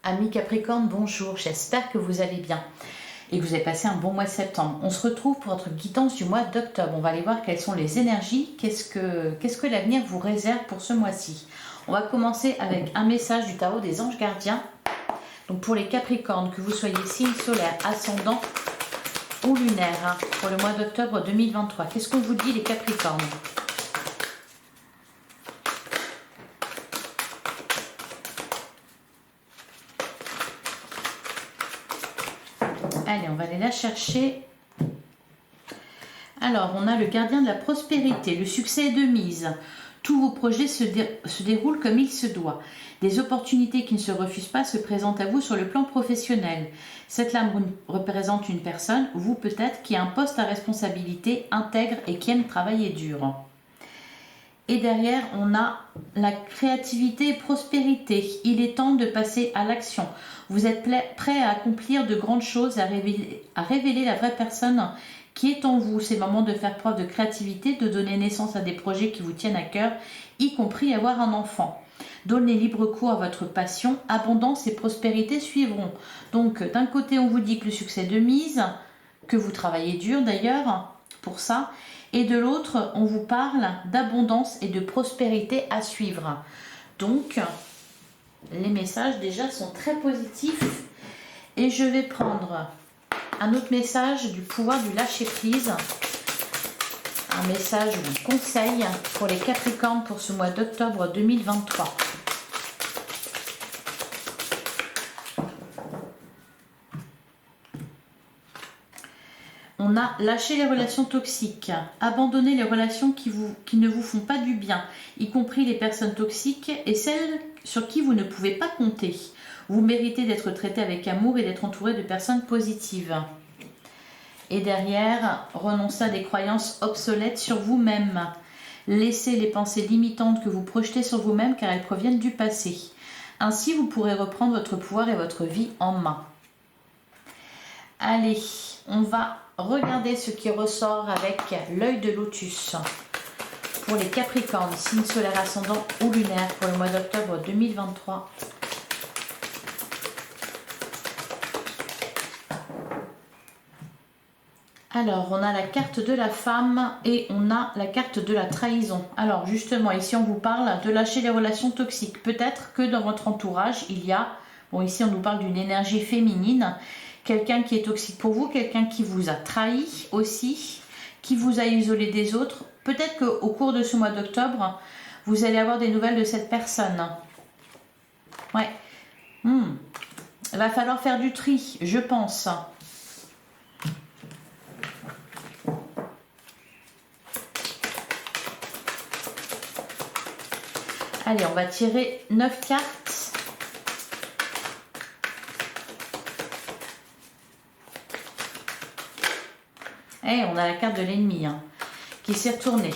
Amis Capricorne, bonjour, j'espère que vous allez bien et que vous avez passé un bon mois de septembre. On se retrouve pour votre guidance du mois d'octobre. On va aller voir quelles sont les énergies, qu'est-ce que l'avenir vous réserve pour ce mois-ci. On va commencer avec un message du tarot des anges gardiens. Donc pour les Capricornes, que vous soyez signe solaire, ascendant ou lunaire, pour le mois d'octobre 2023. Qu'est-ce qu'on vous dit les Capricornes ? Allez, on va aller la chercher. Alors, on a le gardien de la prospérité. Le succès est de mise. Tous vos projets se déroulent comme il se doit. Des opportunités qui ne se refusent pas se présentent à vous sur le plan professionnel. Cette lame représente une personne, vous peut-être, qui a un poste à responsabilité, intègre et qui aime travailler dur. Et derrière, on a la créativité et prospérité. Il est temps de passer à l'action. Vous êtes prêt à accomplir de grandes choses, à révéler la vraie personne qui est en vous. C'est le moment de faire preuve de créativité, de donner naissance à des projets qui vous tiennent à cœur, y compris avoir un enfant. Donnez libre cours à votre passion, abondance et prospérité suivront. Donc, d'un côté, on vous dit que le succès est de mise, que vous travaillez dur d'ailleurs pour ça, et de l'autre, on vous parle d'abondance et de prospérité à suivre. Donc, les messages déjà sont très positifs. Et je vais prendre un autre message du pouvoir du lâcher-prise. Un message ou un conseil pour les Capricornes pour ce mois d'octobre 2023. On a lâché les relations toxiques, abandonné les relations qui ne vous font pas du bien, y compris les personnes toxiques et celles sur qui vous ne pouvez pas compter. Vous méritez d'être traité avec amour et d'être entouré de personnes positives. Et derrière, renoncez à des croyances obsolètes sur vous-même. Laissez les pensées limitantes que vous projetez sur vous-même car elles proviennent du passé. Ainsi, vous pourrez reprendre votre pouvoir et votre vie en main. Allez, on va regarder ce qui ressort avec l'œil de lotus pour les Capricornes, signe solaire ascendant ou lunaire pour le mois d'octobre 2023. Alors, on a la carte de la femme et on a la carte de la trahison. Alors, justement, ici, on vous parle de lâcher les relations toxiques. Peut-être que dans votre entourage, il y a, bon, ici, on nous parle d'une énergie féminine, quelqu'un qui est toxique pour vous, quelqu'un qui vous a trahi aussi, qui vous a isolé des autres. Peut-être qu'au cours de ce mois d'octobre, vous allez avoir des nouvelles de cette personne. Ouais. Il va falloir faire du tri, je pense. Allez, on va tirer 9 cartes. Et on a la carte de l'ennemi qui s'est retournée.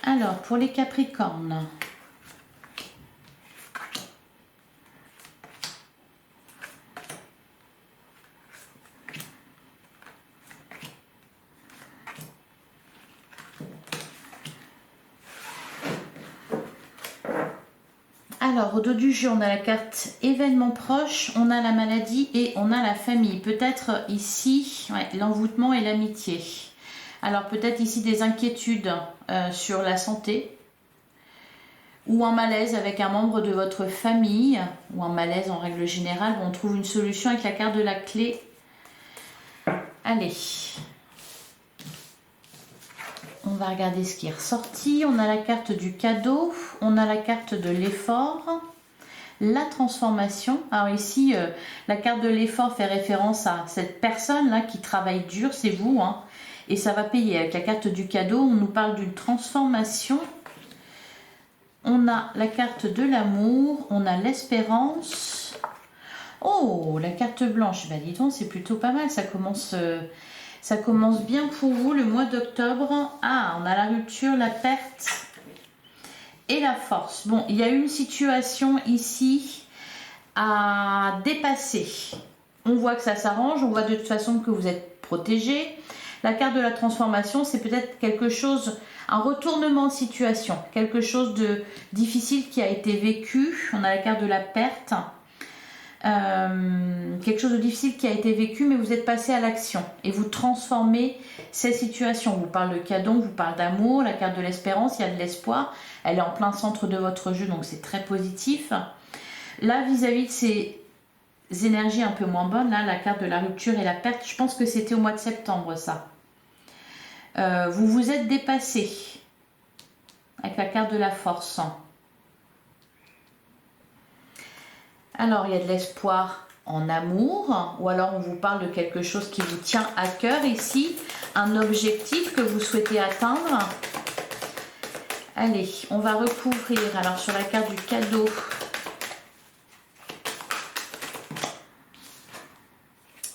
Alors, pour les Capricornes. Alors, au dos du jeu, on a la carte événement proche, on a la maladie et on a la famille. Peut-être ici, l'envoûtement et l'amitié. Alors, peut-être ici des inquiétudes sur la santé ou un malaise avec un membre de votre famille ou un malaise en règle générale. On trouve une solution avec la carte de la clé. Allez. On va regarder ce qui est ressorti. On a la carte du cadeau, on a la carte de l'effort, la transformation. Alors ici, la carte de l'effort fait référence à cette personne-là qui travaille dur, c'est vous, et ça va payer. Avec la carte du cadeau, on nous parle d'une transformation. On a la carte de l'amour, on a l'espérance. Oh, la carte blanche, bah dis donc, c'est plutôt pas mal, ça commence bien pour vous le mois d'octobre. Ah, on a la rupture, la perte et la force. Bon, il y a une situation ici à dépasser. On voit que ça s'arrange, on voit de toute façon que vous êtes protégé. La carte de la transformation, c'est peut-être quelque chose, un retournement de situation, quelque chose de difficile qui a été vécu. On a la carte de la perte. Quelque chose de difficile qui a été vécu, mais vous êtes passé à l'action et vous transformez cette situation. On vous parle de cadeau, on vous parle d'amour, la carte de l'espérance, il y a de l'espoir. Elle est en plein centre de votre jeu, donc c'est très positif. Là, vis-à-vis de ces énergies un peu moins bonnes, là, la carte de la rupture et la perte, je pense que c'était au mois de septembre, ça. Vous vous êtes dépassé avec la carte de la force. Alors, il y a de l'espoir en amour, ou alors on vous parle de quelque chose qui vous tient à cœur ici, un objectif que vous souhaitez atteindre. Allez, on va recouvrir. Alors, sur la carte du cadeau,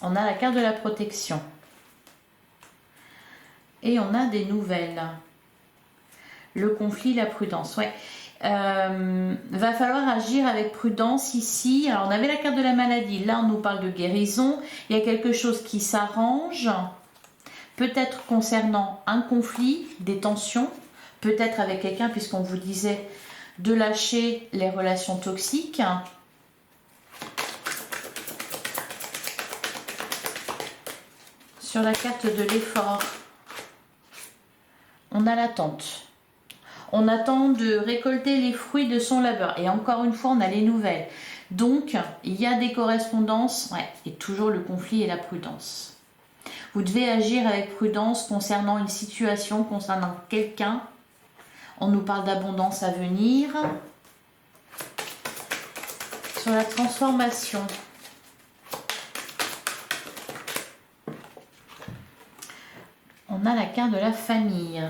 on a la carte de la protection. Et on a des nouvelles. Le conflit, la prudence, ouais. Va falloir agir avec prudence ici. Alors on avait la carte de la maladie, là on nous parle de guérison, il y a quelque chose qui s'arrange, peut-être concernant un conflit, des tensions, peut-être avec quelqu'un puisqu'on vous disait de lâcher les relations toxiques. Sur la carte de l'effort, on a l'attente. On attend de récolter les fruits de son labeur. Et encore une fois, on a les nouvelles. Donc, il y a des correspondances. Ouais, et toujours le conflit et la prudence. Vous devez agir avec prudence concernant une situation, concernant quelqu'un. On nous parle d'abondance à venir. Sur la transformation. On a la carte de la famille.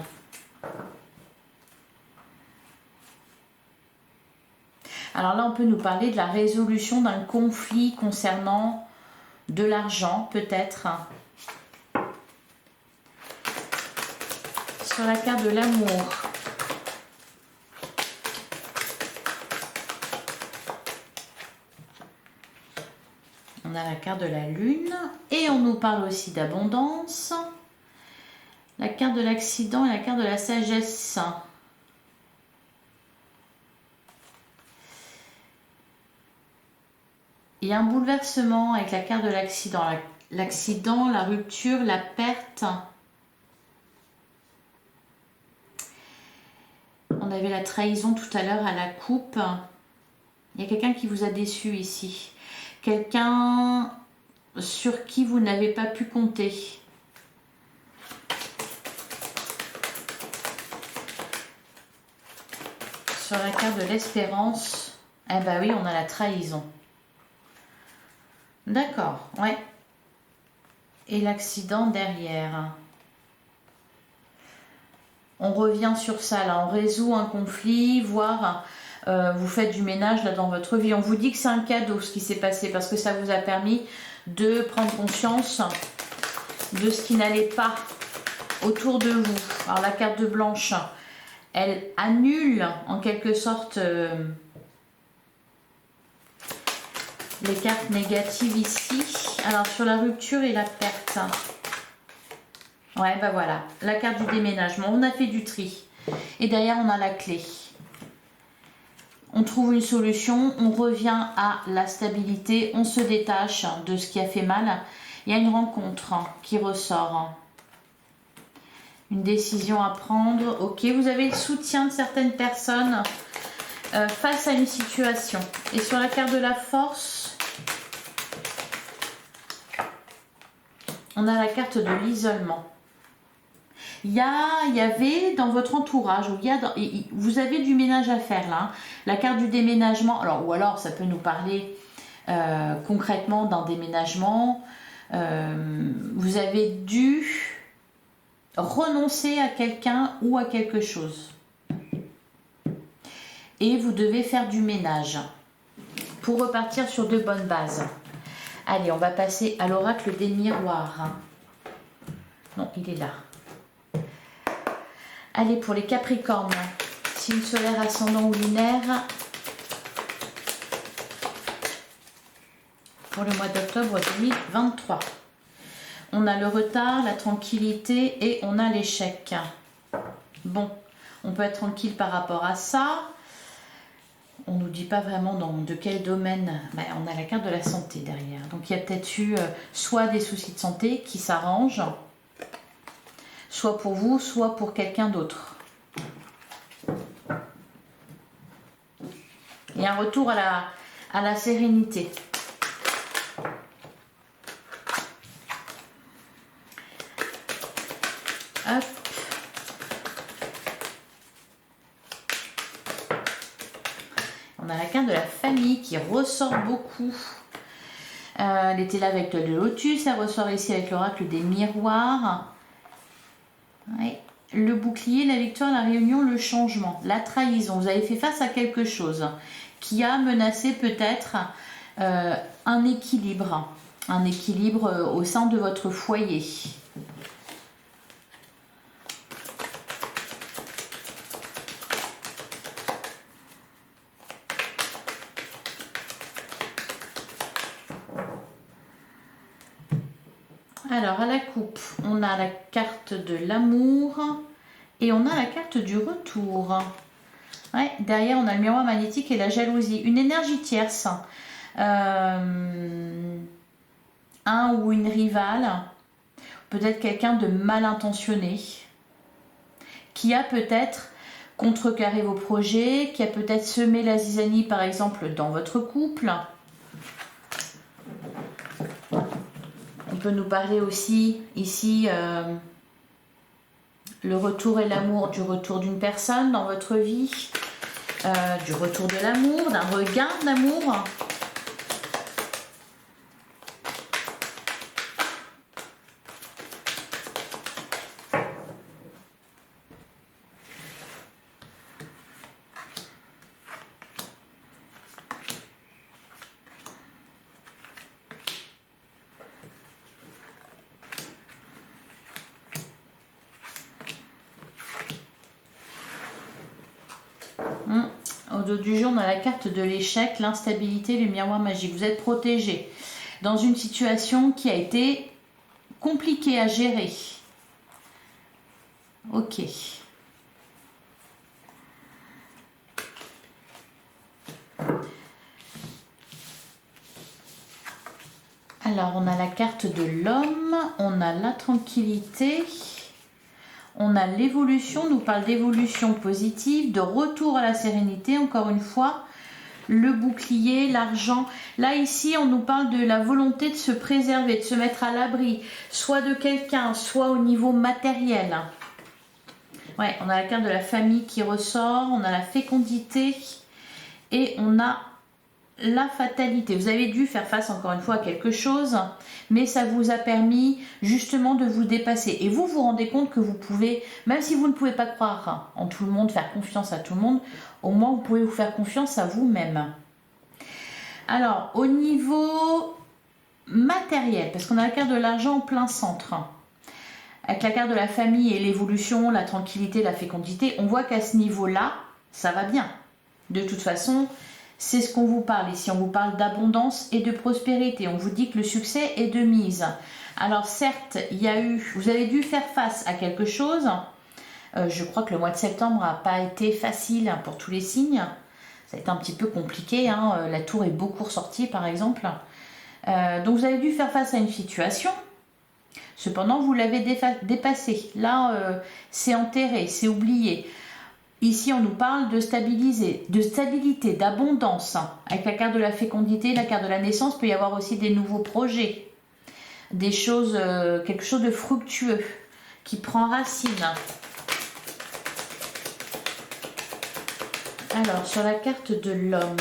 Alors là, on peut nous parler de la résolution d'un conflit concernant de l'argent, peut-être. Sur la carte de l'amour. On a la carte de la lune. Et on nous parle aussi d'abondance. La carte de l'accident et la carte de la sagesse. Il y a un bouleversement avec la carte de l'accident. L'accident, la rupture, la perte. On avait la trahison tout à l'heure à la coupe. Il y a quelqu'un qui vous a déçu ici. Quelqu'un sur qui vous n'avez pas pu compter. Sur la carte de l'espérance, eh ben oui, on a la trahison. D'accord, ouais. Et l'accident derrière. On revient sur ça, là. On résout un conflit, voire vous faites du ménage là dans votre vie. On vous dit que c'est un cadeau ce qui s'est passé parce que ça vous a permis de prendre conscience de ce qui n'allait pas autour de vous. Alors la carte de blanche, elle annule en quelque sorte les cartes négatives ici. Alors sur la rupture et la perte. Ouais, bah voilà, la carte du déménagement. On a fait du tri. Et derrière, on a la clé. On trouve une solution, on revient à la stabilité, on se détache de ce qui a fait mal. Il y a une rencontre qui ressort. Une décision à prendre. Ok, vous avez le soutien de certaines personnes face à une situation. Et sur la carte de la force, on a la carte de l'isolement. Il y avait dans votre entourage, vous avez du ménage à faire là. La carte du déménagement, ou alors ça peut nous parler concrètement d'un déménagement. Vous avez dû renoncer à quelqu'un ou à quelque chose. Et vous devez faire du ménage pour repartir sur de bonnes bases. Allez, on va passer à l'oracle des miroirs. Non, il est là. Allez, pour les Capricornes, signe solaire, ascendant ou lunaire, pour le mois d'octobre 2023. On a le retard, la tranquillité et on a l'échec. Bon, on peut être tranquille par rapport à ça. On ne nous dit pas vraiment de quel domaine. Ben, on a la carte de la santé derrière. Donc il y a peut-être eu soit des soucis de santé qui s'arrangent, soit pour vous, soit pour quelqu'un d'autre. Il y a un retour à la sérénité. Hop. On a la carte de la famille qui ressort beaucoup. Elle était là avec le lotus, elle ressort ici avec l'oracle des miroirs. Ouais. Le bouclier, la victoire, la réunion, le changement, la trahison. Vous avez fait face à quelque chose qui a menacé peut-être un équilibre au sein de votre foyer. Alors, à la coupe, on a la carte de l'amour et on a la carte du retour. Ouais, derrière, on a le miroir magnétique et la jalousie. Une énergie tierce. Un ou une rivale. Peut-être quelqu'un de mal intentionné. Qui a peut-être contrecarré vos projets. Qui a peut-être semé la zizanie, par exemple, dans votre couple. On peut nous parler aussi ici le retour et l'amour du retour d'une personne dans votre vie, du retour de l'amour, d'un regain d'amour. Au dos du jeu, on a la carte de l'échec, l'instabilité, le miroir magique. Vous êtes protégé dans une situation qui a été compliquée à gérer. Ok. Alors, on a la carte de l'homme, on a la tranquillité. On a l'évolution, nous parle d'évolution positive, de retour à la sérénité, encore une fois, le bouclier, l'argent. Là, ici, on nous parle de la volonté de se préserver, de se mettre à l'abri, soit de quelqu'un, soit au niveau matériel. Ouais, on a la carte de la famille qui ressort, on a la fécondité et on a la fatalité. Vous avez dû faire face encore une fois à quelque chose, mais ça vous a permis justement de vous dépasser. Et vous vous rendez compte que vous pouvez, même si vous ne pouvez pas croire en tout le monde, faire confiance à tout le monde, au moins vous pouvez vous faire confiance à vous-même. Alors, au niveau matériel, parce qu'on a la carte de l'argent en plein centre, avec la carte de la famille et l'évolution, la tranquillité, la fécondité, on voit qu'à ce niveau-là, ça va bien. De toute façon, c'est ce qu'on vous parle ici. On vous parle d'abondance et de prospérité. On vous dit que le succès est de mise. Alors certes, vous avez dû faire face à quelque chose. Je crois que le mois de septembre n'a pas été facile pour tous les signes. Ça a été un petit peu compliqué. La tour est beaucoup ressortie par exemple. Donc vous avez dû faire face à une situation. Cependant, vous l'avez dépassé. Là, c'est enterré, c'est oublié. Ici, on nous parle de stabilité, d'abondance. Avec la carte de la fécondité, la carte de la naissance, il peut y avoir aussi des nouveaux projets. Des choses, quelque chose de fructueux qui prend racine. Alors, sur la carte de l'homme.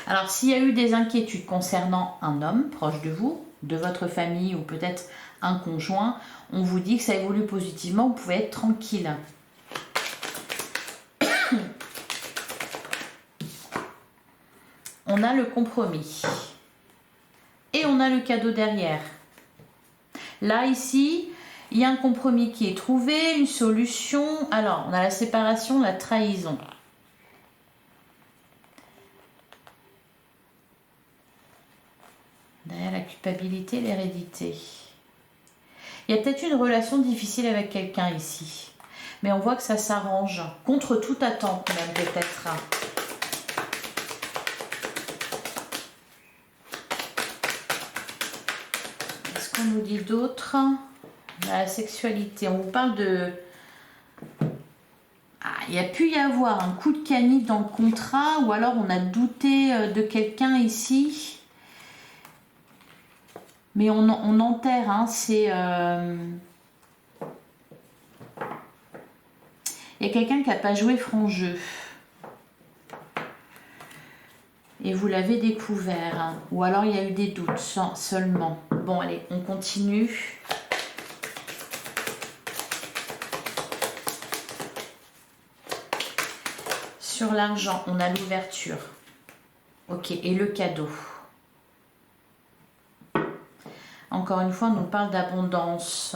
Alors, s'il y a eu des inquiétudes concernant un homme proche de vous, de votre famille ou peut-être un conjoint, on vous dit que ça évolue positivement, vous pouvez être tranquille. On a le compromis. Et on a le cadeau derrière. Là, ici, il y a un compromis qui est trouvé, une solution. Alors, on a la séparation, la trahison. Derrière la culpabilité, l'hérédité. Il y a peut-être une relation difficile avec quelqu'un ici. Mais on voit que ça s'arrange. Contre toute attente même peut-être. Qu'est-ce qu'on nous dit d'autre? La sexualité. On vous parle de... il y a pu y avoir un coup de canif dans le contrat ou alors on a douté de quelqu'un ici. Mais on enterre, hein, c'est... Il y a quelqu'un qui n'a pas joué franc jeu. Et vous l'avez découvert. Hein. Ou alors il y a eu des doutes seulement. Bon, allez, on continue. Sur l'argent, on a l'ouverture. Ok, et le cadeau. Encore une fois, on nous parle d'abondance.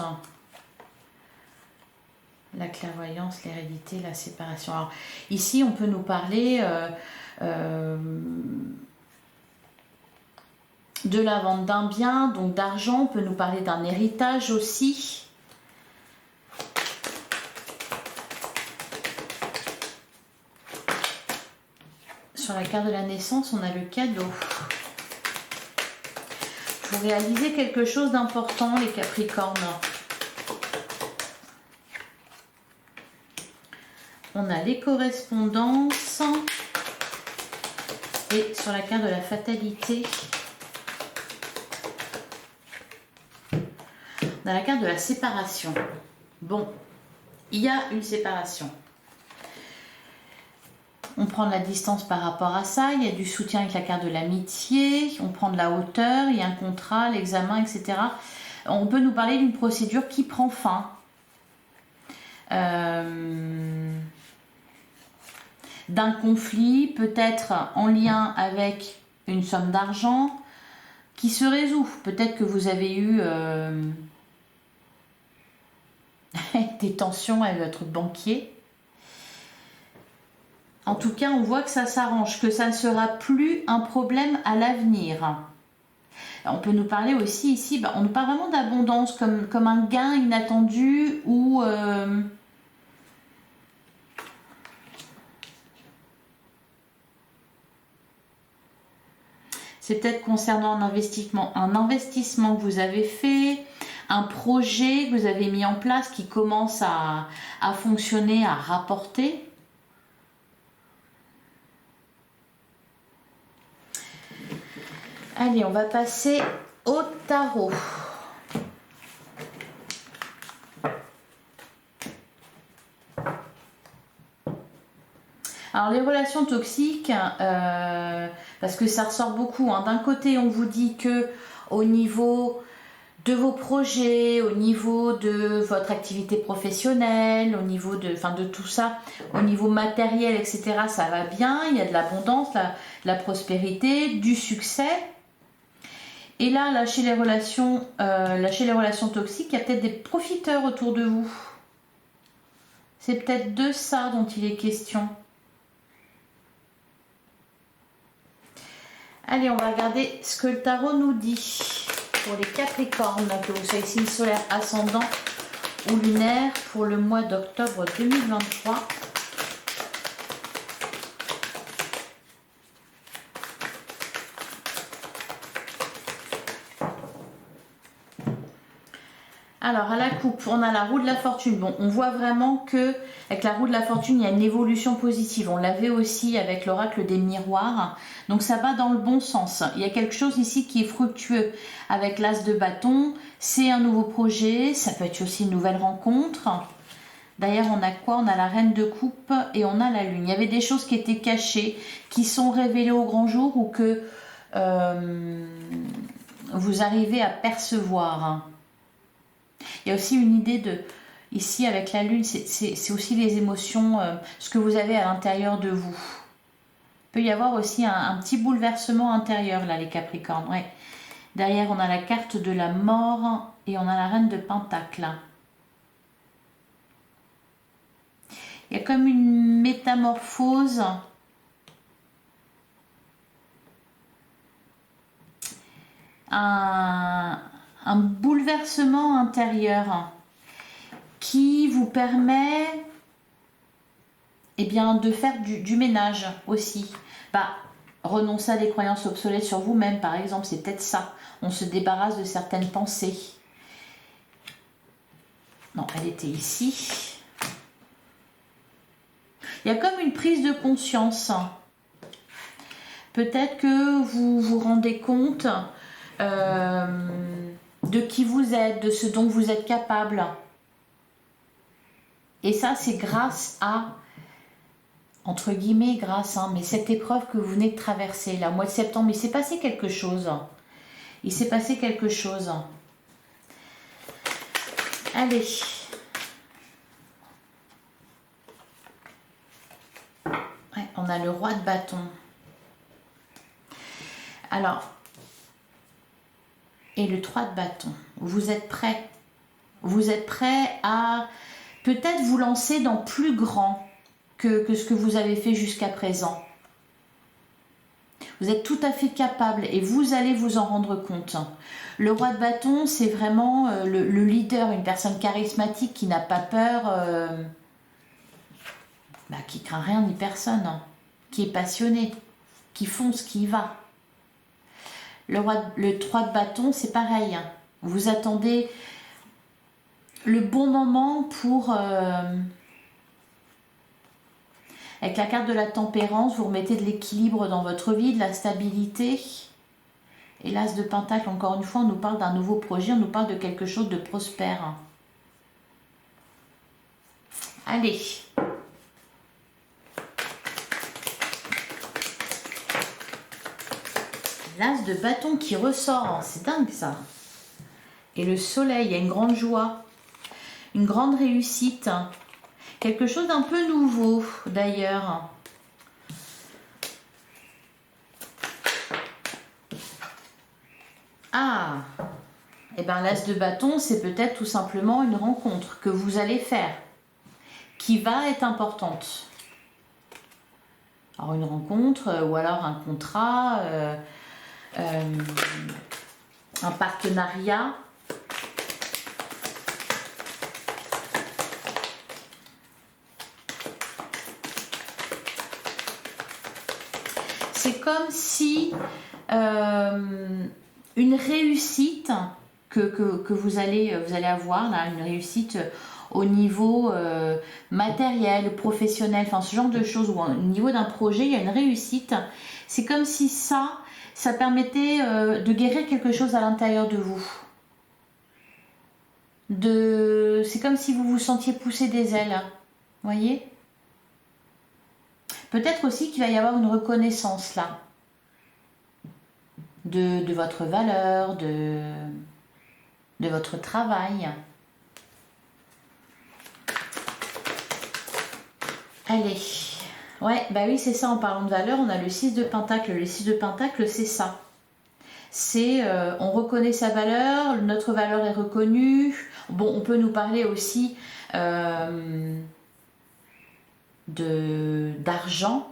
La clairvoyance, l'hérédité, la séparation. Alors, ici, on peut nous parler de la vente d'un bien, donc d'argent. On peut nous parler d'un héritage aussi. Sur la carte de la naissance, on a le cadeau. Vous réalisez quelque chose d'important, les Capricornes. On a les correspondances. Et sur la carte de la fatalité, on a la carte de la séparation. Bon, il y a une séparation. On prend de la distance par rapport à ça. Il y a du soutien avec la carte de l'amitié. On prend de la hauteur. Il y a un contrat, l'examen, etc. On peut nous parler d'une procédure qui prend fin. D'un conflit, peut-être en lien avec une somme d'argent qui se résout. Peut-être que vous avez eu des tensions avec votre banquier. En tout cas, on voit que ça s'arrange, que ça ne sera plus un problème à l'avenir. On peut nous parler aussi ici, on nous parle vraiment d'abondance, comme un gain inattendu ou... c'est peut-être concernant un investissement que vous avez fait, un projet que vous avez mis en place qui commence à fonctionner, à rapporter. Allez, on va passer au tarot. Alors les relations toxiques, parce que ça ressort beaucoup. Hein. D'un côté, on vous dit que au niveau de vos projets, au niveau de votre activité professionnelle, au niveau de tout ça, au niveau matériel, etc., ça va bien. Il y a de l'abondance, la prospérité, du succès. Et là, lâchez les relations toxiques, il y a peut-être des profiteurs autour de vous. C'est peut-être de ça dont il est question. Allez, on va regarder ce que le tarot nous dit pour les Capricornes, que vous soyez signe solaire, ascendant ou lunaire, pour le mois d'octobre 2023. Alors, à la coupe, on a la roue de la fortune. Bon, on voit vraiment que avec la roue de la fortune, il y a une évolution positive. On l'avait aussi avec l'oracle des miroirs. Donc, ça va dans le bon sens. Il y a quelque chose ici qui est fructueux avec l'as de bâton. C'est un nouveau projet. Ça peut être aussi une nouvelle rencontre. D'ailleurs, on a quoi? On a la reine de coupe et on a la lune. Il y avait des choses qui étaient cachées, qui sont révélées au grand jour ou que vous arrivez à percevoir. Il y a aussi une idée de, ici avec la lune, c'est aussi les émotions, ce que vous avez à l'intérieur de vous. Il peut y avoir aussi un petit bouleversement intérieur là, les Capricornes. Ouais. Derrière, on a la carte de la mort et on a la reine de Pentacle. Il y a comme une métamorphose. un bouleversement intérieur qui vous permet de faire du ménage aussi. Renoncer à des croyances obsolètes sur vous-même, par exemple, c'est peut-être ça. On se débarrasse de certaines pensées. Non, elle était ici. Il y a comme une prise de conscience. Peut-être que vous vous rendez compte de qui vous êtes, de ce dont vous êtes capable. Et ça, c'est grâce à, entre guillemets, grâce, mais cette épreuve que vous venez de traverser, là, au mois de septembre, il s'est passé quelque chose. Il s'est passé quelque chose. Allez. Ouais, on a le roi de bâton. Alors, et le 3 de bâton. Vous êtes prêts. Vous êtes prêts à peut-être vous lancer dans plus grand que ce que vous avez fait jusqu'à présent. Vous êtes tout à fait capable et vous allez vous en rendre compte. Le roi de bâton, c'est vraiment le leader, une personne charismatique qui n'a pas peur, qui craint rien ni personne, qui est passionné, qui fonce, qui y va. Le 3 de bâton, c'est pareil. Vous attendez le bon moment pour... avec la carte de la tempérance, vous remettez de l'équilibre dans votre vie, de la stabilité. Et l'as de pentacle, encore une fois, on nous parle d'un nouveau projet, on nous parle de quelque chose de prospère. Allez. L'as de bâton qui ressort, c'est dingue ça. Et le soleil, il y a une grande joie, une grande réussite. Quelque chose d'un peu nouveau d'ailleurs. Ah, et bien l'as de bâton, c'est peut-être tout simplement une rencontre que vous allez faire, qui va être importante. Alors une rencontre, ou alors un contrat, un partenariat. C'est comme si une réussite que vous allez avoir, là, une réussite au niveau matériel, professionnel, enfin ce genre de choses, ou au niveau d'un projet, il y a une réussite. C'est comme si ça permettait de guérir quelque chose à l'intérieur de vous. C'est comme si vous vous sentiez pousser des ailes, voyez ? Peut-être aussi qu'il va y avoir une reconnaissance là, de votre valeur, de votre travail. Allez, ouais, oui, c'est ça, en parlant de valeur, on a le 6 de pentacle. Le 6 de pentacle, c'est ça. C'est, on reconnaît sa valeur, notre valeur est reconnue. Bon, on peut nous parler aussi d'argent.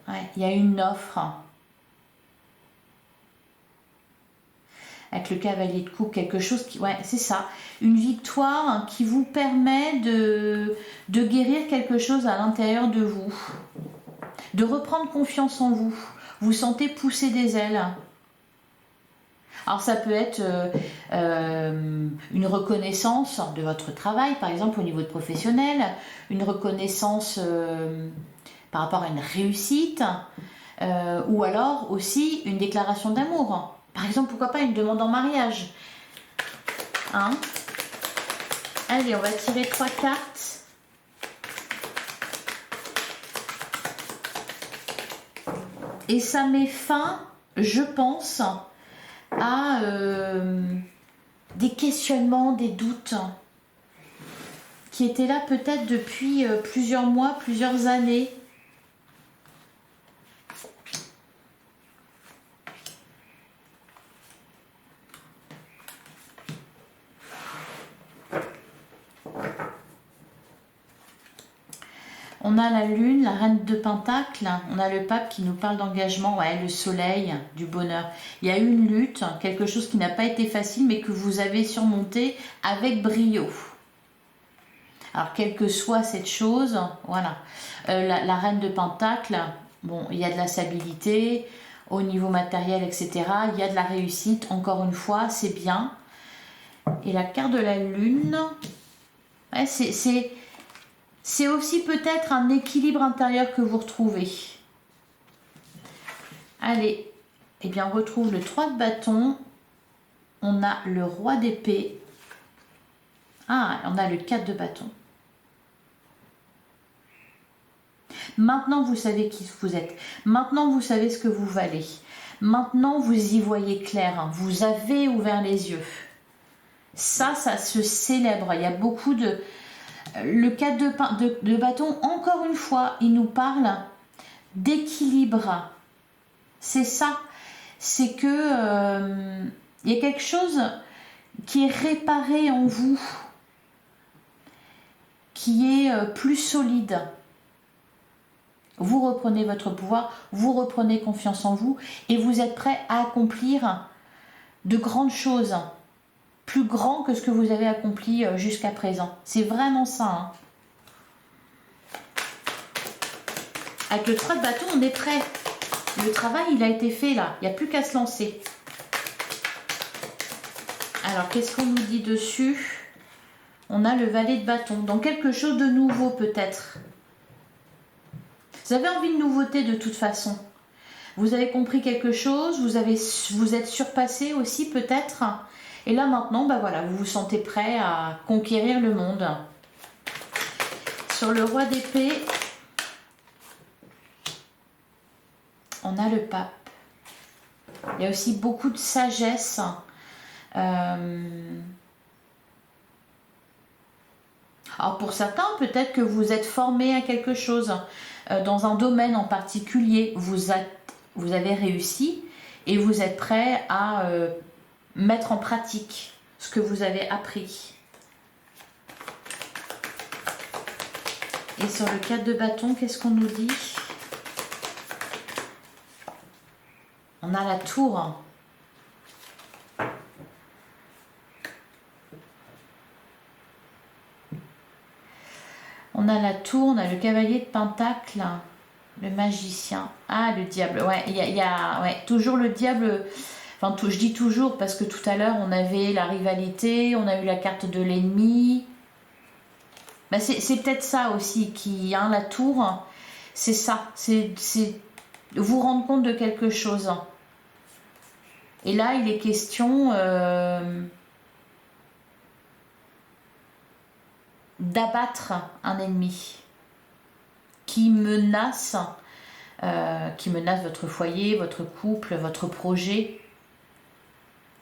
Ouais, il y a une offre. Avec le cavalier de coupe, quelque chose qui... Ouais, c'est ça. Une victoire qui vous permet de guérir quelque chose à l'intérieur de vous. De reprendre confiance en vous. Vous sentez pousser des ailes. Alors ça peut être une reconnaissance de votre travail, par exemple au niveau de professionnel, une reconnaissance par rapport à une réussite, ou alors aussi une déclaration d'amour. Par exemple, pourquoi pas une demande en mariage. Hein? Allez, on va tirer 3 cartes. Et ça met fin, je pense, à des questionnements, des doutes qui étaient là peut-être depuis plusieurs mois, plusieurs années. On a la lune, la reine de Pentacle, on a le pape qui nous parle d'engagement, ouais, le soleil, du bonheur. Il y a eu une lutte, quelque chose qui n'a pas été facile mais que vous avez surmonté avec brio. Alors quelle que soit cette chose, voilà. La reine de Pentacle, bon, il y a de la stabilité au niveau matériel, etc. Il y a de la réussite, encore une fois, c'est bien. Et la carte de la lune, ouais, c'est aussi peut-être un équilibre intérieur que vous retrouvez. Allez, eh bien on retrouve le 3 de bâton. On a le roi d'épée. Ah, on a le 4 de bâton. Maintenant, vous savez qui vous êtes. Maintenant, vous savez ce que vous valez. Maintenant, vous y voyez clair. Vous avez ouvert les yeux. Ça se célèbre. Il y a beaucoup de... Le 4 de bâton, encore une fois, il nous parle d'équilibre. C'est ça. C'est que il y a quelque chose qui est réparé en vous, qui est plus solide. Vous reprenez votre pouvoir, vous reprenez confiance en vous et vous êtes prêt à accomplir de grandes choses, plus grand que ce que vous avez accompli jusqu'à présent. C'est vraiment ça. Hein. Avec le 3 de bâton, on est prêt. Le travail, il a été fait là. Il n'y a plus qu'à se lancer. Alors, qu'est-ce qu'on nous dit dessus? On a le valet de bâton. Donc, quelque chose de nouveau peut-être. Vous avez envie de nouveauté de toute façon. Vous avez compris quelque chose, vous êtes surpassé aussi peut-être. Et là maintenant, bah voilà, vous vous sentez prêt à conquérir le monde. Sur le roi d'épée, on a le pape. Il y a aussi beaucoup de sagesse. Alors pour certains, peut-être que vous êtes formé à quelque chose. Dans un domaine en particulier, vous avez réussi et vous êtes prêt à mettre en pratique ce que vous avez appris. Et sur le 4 de bâton, qu'est-ce qu'on nous dit? On a la tour. On a la tour, on a le cavalier de Pentacle, le magicien. Ah, le diable. Ouais, il y a ouais, toujours le diable. Enfin, je dis toujours parce que tout à l'heure, on avait la rivalité, on a eu la carte de l'ennemi. Bah, c'est peut-être ça aussi, la tour, c'est ça. C'est vous rendre compte de quelque chose. Et là, il est question... d'abattre un ennemi qui menace votre foyer, votre couple, votre projet.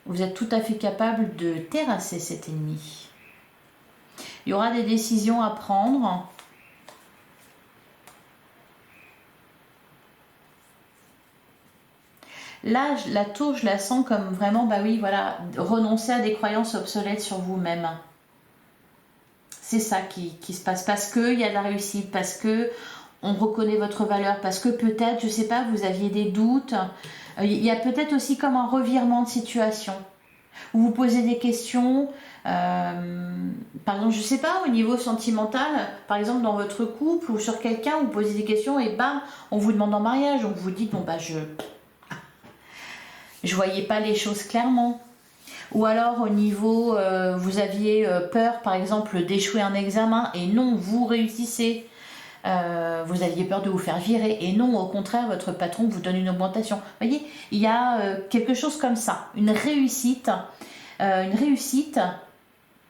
Vous êtes tout à fait capable de terrasser cet ennemi. Il y aura des décisions à prendre. Là, la tour, je la sens comme vraiment, bah oui, voilà, renoncer à des croyances obsolètes sur vous-même. C'est ça qui se passe, parce qu'il y a de la réussite, parce que on reconnaît votre valeur, parce que peut-être, je sais pas, vous aviez des doutes. Il y a peut-être aussi comme un revirement de situation. Vous vous posez des questions, par exemple, je sais pas, au niveau sentimental, par exemple dans votre couple ou sur quelqu'un, vous posez des questions et bam, on vous demande en mariage, donc vous dites, bon bah je voyais pas les choses clairement. Ou alors au niveau, vous aviez peur par exemple d'échouer un examen et non, vous réussissez. Vous aviez peur de vous faire virer et non, au contraire, votre patron vous donne une augmentation. Vous voyez, il y a quelque chose comme ça, une réussite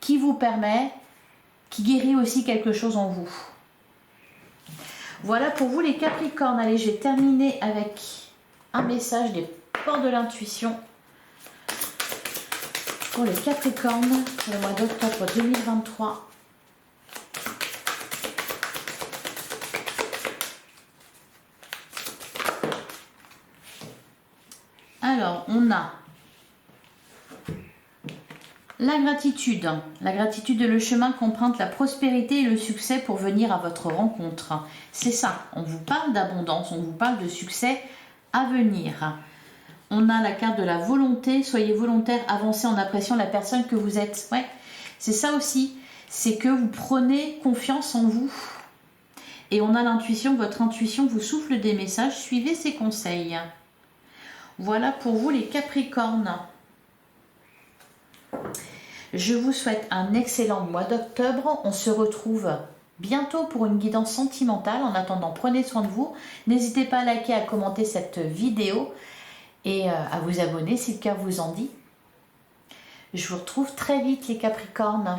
qui vous permet, qui guérit aussi quelque chose en vous. Voilà pour vous les Capricornes. Allez, j'ai terminé avec un message des portes de l'intuition. Pour les Capricornes, pour le mois d'octobre 2023. Alors, on a La gratitude. La gratitude est le chemin qu'emprunte la prospérité et le succès pour venir à votre rencontre. C'est ça, on vous parle d'abondance, on vous parle de succès à venir. On a la carte de la volonté, soyez volontaire, avancez en appréciant la personne que vous êtes. Ouais, c'est ça aussi, c'est que vous prenez confiance en vous. Et on a l'intuition, votre intuition vous souffle des messages, suivez ses conseils. Voilà pour vous les Capricornes. Je vous souhaite un excellent mois d'octobre. On se retrouve bientôt pour une guidance sentimentale. En attendant, prenez soin de vous. N'hésitez pas à liker, à commenter cette vidéo et à vous abonner si le cœur vous en dit. Je vous retrouve très vite les Capricornes.